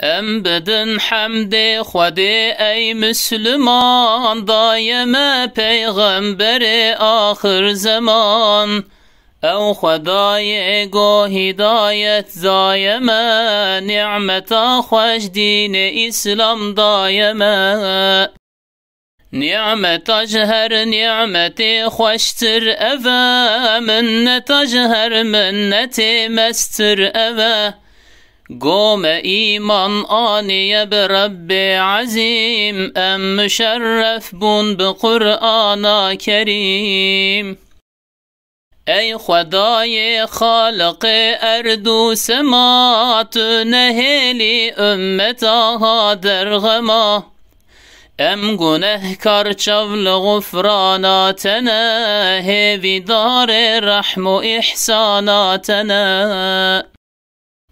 ام بدن حمد خودی ای مسلمان، دایم پیغمبر آخر زمان. او خدای گو هدایت دایم، نعمت خوش دین اسلام دایم. نعمت جهر نعمت خوشتر اوه، منت جهر منت مستر اوه. قوم إيمان آني برب عظيم، أم مشرف بون بقرآن كريم. أي خداي خالق أرض و سمات، نهلي أمتها درغما. ام گنهکار چول غفراناتنا، هیوی دار رحم و احساناتنا.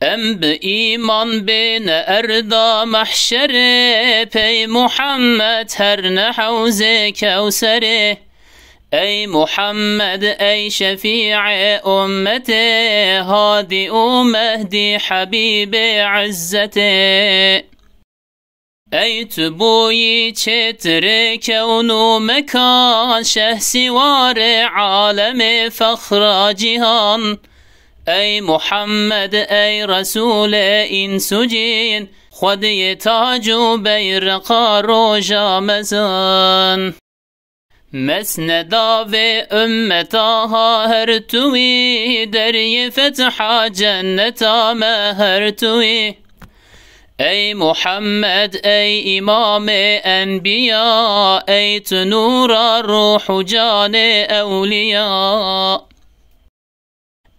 ام بإيمان بين أرضا محشره، پي محمد هر نحوز كوسره. أي محمد أي شفيع أمته، هادي ومهدي حبيب عزته. أي تبوي چتر كون مكان، شه سوار عالم فخر جهان. أي محمد أي رسول إنس جين، خدي تاج بيرق روجا مزان. مسندا في أمتها هرتوي، دري فتح جنة ما هرتوي. أي محمد أي إمام أنبياء، أي تنور روح جان أولياء.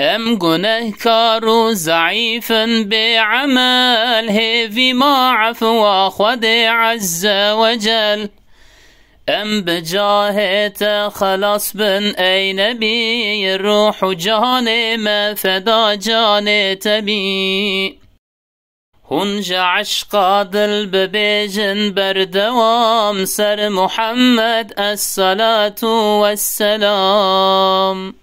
ام گنهکار ضعيف بعمل، هيفي ما عفو خود عز وجل. ام بجاهت خلاص بن اي نبي، الروح جان ما فدا جان تبي. هنج عشقا دل ببيجن بردوام، سر محمد الصلاة والسلام.